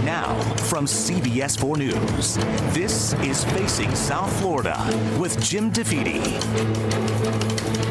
Now, from CBS 4 News, this is Facing South Florida with Jim DeFede.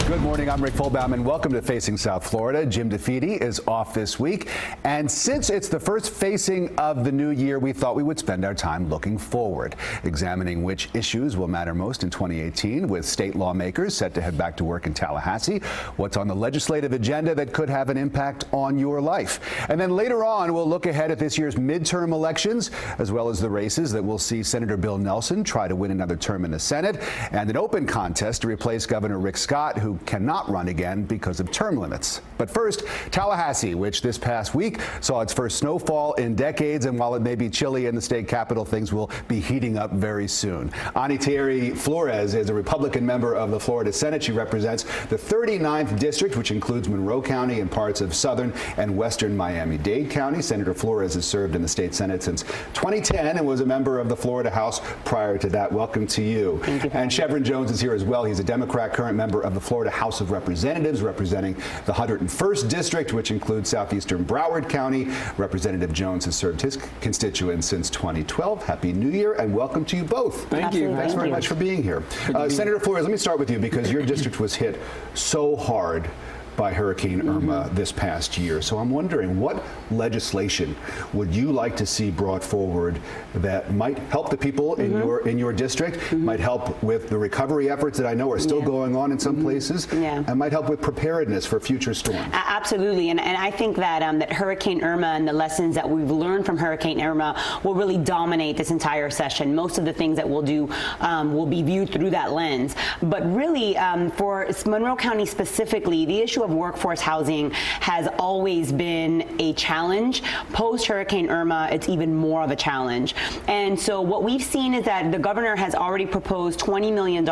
Good morning, I'm Rick Folbaum, and welcome to Facing South Florida. Jim DeFede is off this week, and since it's the first Facing of the new year, we thought we would spend our time looking forward, examining which issues will matter most in 2018, with state lawmakers set to head back to work in Tallahassee, what's on the legislative agenda that could have an impact on your life. And then later on, we'll look ahead at this year's midterm elections, as well as the races that will see Senator Bill Nelson try to win another term in the Senate, and an open contest to replace Governor Rick Scott, who cannot run again because of term limits. But first, Tallahassee, which this past week saw its first snowfall in decades, and while it may be chilly in the state capital, things will be heating up very soon. Ani Thierry Flores is a Republican member of the Florida Senate. She represents the 39th district, which includes Monroe County and parts of southern and western Miami-Dade County. Senator Flores has served in the state Senate since 2010 and was a member of the Florida House prior to that. Welcome to you. Thank you. And Chevron Jones is here as well. He's a Democrat, current member of the Florida House of Representatives, representing the 101st District, which includes southeastern Broward County. Representative Jones has served his constituents since 2012. Happy New Year, and welcome to you both. Thank you. Thanks very much for being here. Senator Flores, let me start with you, because your district was hit so hard by Hurricane Irma this past year. So I'm wondering, what legislation would you like to see brought forward that might help the people in your district, might help with the recovery efforts that I know are still going on in some places, and might help with preparedness for future storms? Absolutely, and I think that that Hurricane Irma and the lessons that we've learned from Hurricane Irma will really dominate this entire session. Most of the things that we'll do will be viewed through that lens. But really, for Monroe County specifically, the issue of workforce housing has always been a challenge. Post Hurricane Irma, it's even more of a challenge. And so what we've seen is that the governor has already proposed $20 million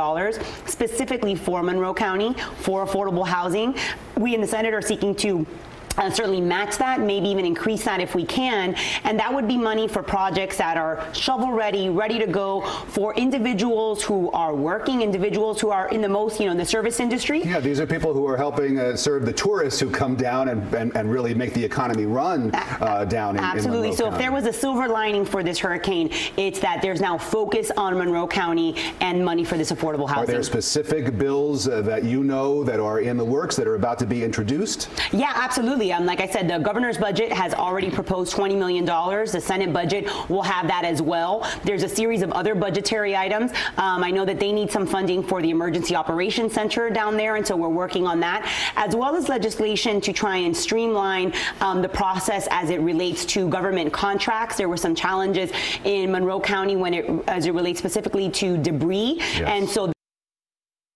specifically for Monroe County for affordable housing. We in the Senate are seeking to certainly match that, maybe even increase that if we can, and that would be money for projects that are shovel ready, ready to go, for individuals who are working, individuals who are in the most, in the service industry. Yeah, these are people who are helping serve the tourists who come down and really make the economy run down in Absolutely. Monroe So County. If there was a silver lining for this hurricane, it's that there's now focus on Monroe County and money for this affordable housing. Are there specific bills that you know that are in the works that are about to be introduced? Yeah, absolutely. Like I said, the governor's budget has already proposed $20 million. The Senate budget will have that as well. There's a series of other budgetary items. I know that they need some funding for the Emergency Operations Center down there, and so we're working on that, as well as legislation to try and streamline the process as it relates to government contracts. There were some challenges in Monroe County as it relates specifically to debris, and so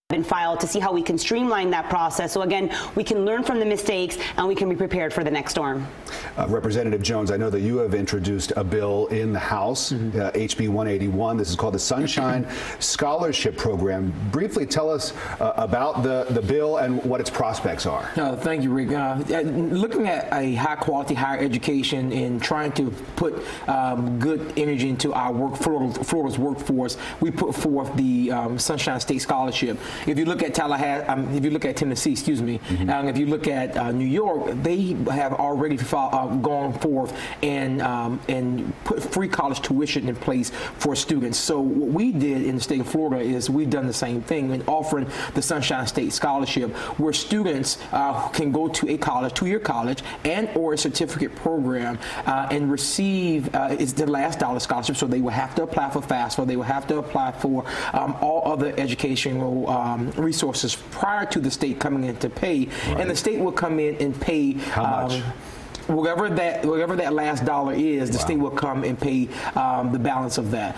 been filed to see how we can streamline that process. So again, we can learn from the mistakes and we can be prepared for the next storm. Representative Jones, I know that you have introduced a bill in the House, HB 181. This is called the Sunshine Scholarship Program. Briefly tell us about the bill and what its prospects are. Thank you, Rick. Looking at a high quality higher education and trying to put good energy into our Florida's workforce, we put forth the Sunshine State Scholarship. If you look at Tallahassee, if you look at Tennessee, excuse me, if you look at New York, they have already gone forth and put free college tuition in place for students. So what we did in the state of Florida is we've done the same thing in offering the Sunshine State Scholarship, where students can go to a college, two-year college, and or a certificate program and receive it's the last dollar scholarship. So they will have to apply for FAFSA, they will have to apply for all other educational resources prior to the state coming in to pay, and the state will come in and pay how much? Whatever that last dollar is, the state will come and pay the balance of that.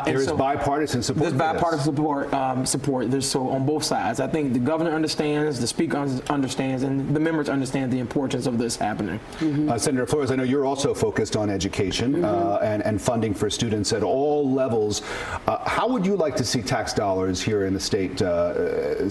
There is bipartisan support. There's bipartisan support. There's so on both sides. I think the governor understands, the speaker understands, and the members understand the importance of this happening. Senator Flores, I know you're also focused on education and funding for students at all levels. How would you like to see tax dollars here in the state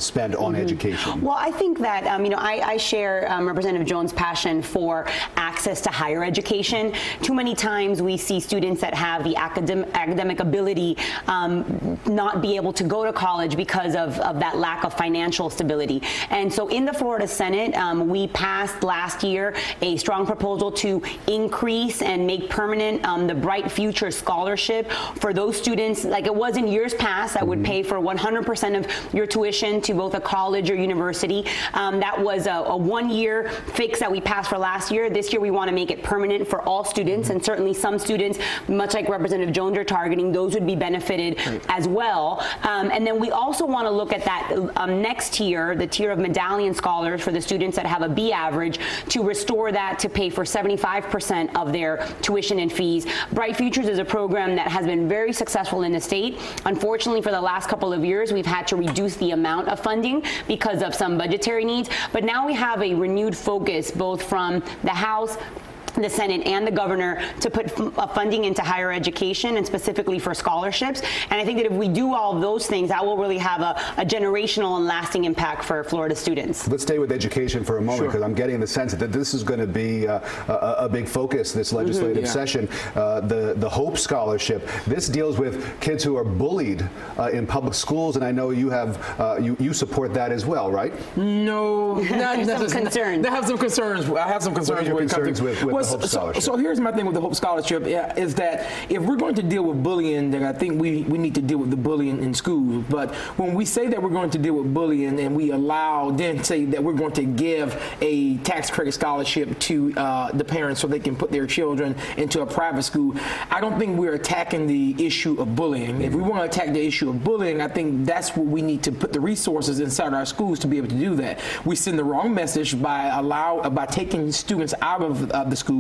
spent on education? Well, I think that I share Representative Jones' passion for access to higher education. Too many times we see students that have the academic ability not be able to go to college because of that lack of financial stability. And so in the Florida Senate, we passed last year a strong proposal to increase and make permanent the Bright Future Scholarship for those students, like it was in years past, that would pay for 100% of your tuition to both a college or university. That was a one-year fix that we passed for last year. This year we want to make it permanent for all students, and certainly some students, much like Representative Jones are targeting, those would be benefited as well. And then we also want to look at that next tier, the tier of medallion scholars for the students that have a B average, to restore that to pay for 75% of their tuition and fees. Bright Futures is a program that has been very successful in the state. Unfortunately, for the last couple of years, we've had to reduce the amount of funding because of some budgetary needs, but now we have a renewed focus both from the House, the Senate, and the governor to put funding into higher education and specifically for scholarships. And I think that if we do all of those things, that will really have a generational and lasting impact for Florida students. Let's stay with education for a moment, because I'm getting the sense that this is going to be a big focus this legislative session. The Hope Scholarship, this deals with kids who are bullied in public schools, and I know you have you support that as well, right? No, not some concerns. I have some concerns. I have some concerns. What are your concerns with the Hope Scholarship? So here's my thing with the Hope Scholarship is that if we're going to deal with bullying, then I think we need to deal with the bullying in schools. But when we say that we're going to deal with bullying and we then say that we're going to give a tax credit scholarship to the parents so they can put their children into a private school, I don't think we're attacking the issue of bullying. If we want to attack the issue of bullying, I think that's what we need to put the resources inside our schools to be able to do that. We send the wrong message by taking students out of the school,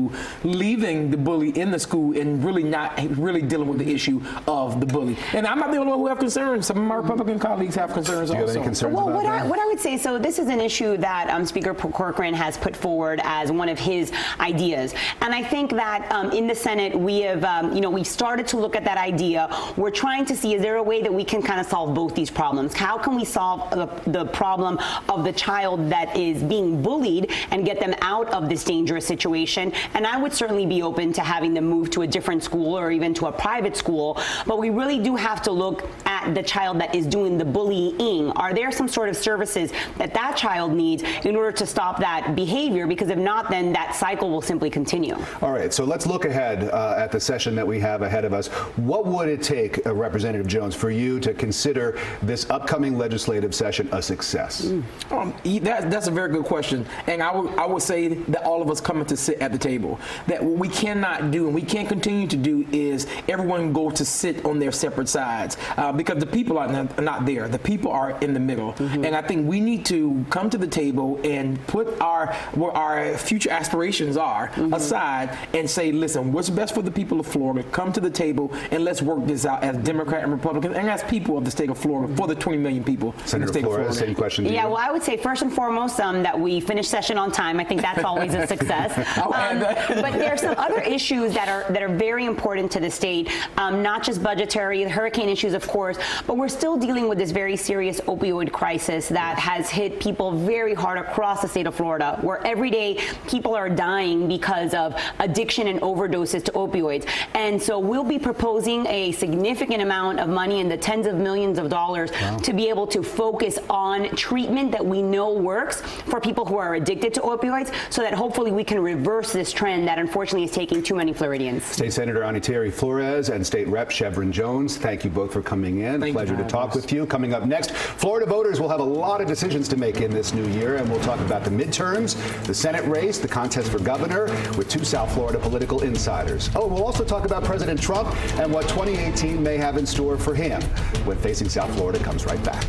leaving the bully in the school, and really not dealing with the issue of the bully. And I'm not the only one who have concerns. Some of my Republican colleagues have concerns also. Do you have any concerns about that? What I would say, so this is an issue that Speaker Corcoran has put forward as one of his ideas. And I think that in the Senate, we have, we've started to look at that idea. We're trying to see, is there a way that we can kind of solve both these problems? How can we solve the problem of the child that is being bullied and get them out of this dangerous situation? And I would certainly be open to having them move to a different school or even to a private school. But we really do have to look at the child that is doing the bullying. Are there some sort of services that that child needs in order to stop that behavior? Because if not, then that cycle will simply continue. All right, so let's look ahead at the session that we have ahead of us. What would it take, Representative Jones, for you to consider this upcoming legislative session a success? That's a very good question. And I would say that all of us coming to sit at the table, that what we cannot do and we can't continue to do is everyone go to sit on their separate sides, because the people are not there. The people are in the middle. And I think we need to come to the table and put where our future aspirations are aside and say, listen, what's best for the people of Florida? Come to the table and let's work this out as Democrat and Republican and as people of the state of Florida, for the 20 million people in the state of Florida. Same question to you. Yeah, well, I would say first and foremost that we finish session on time. I think that's always a success. But there are some other issues that are very important to the state, not just budgetary, the hurricane issues, of course, but we're still dealing with this very serious opioid crisis that has hit people very hard across the state of Florida, where every day people are dying because of addiction and overdoses to opioids. And so we'll be proposing a significant amount of money in the tens of millions of dollars to be able to focus on treatment that we know works for people who are addicted to opioids, so that hopefully we can reverse this trend that unfortunately is taking too many Floridians. State Senator Aniteri Flores and State Rep Chevron Jones, thank you both for coming in. Pleasure to talk with you. Coming up next, Florida voters will have a lot of decisions to make in this new year, and we'll talk about the midterms, the Senate race, the contest for governor, with two South Florida political insiders. Oh, we'll also talk about President Trump and what 2018 may have in store for him when Facing South Florida comes right back.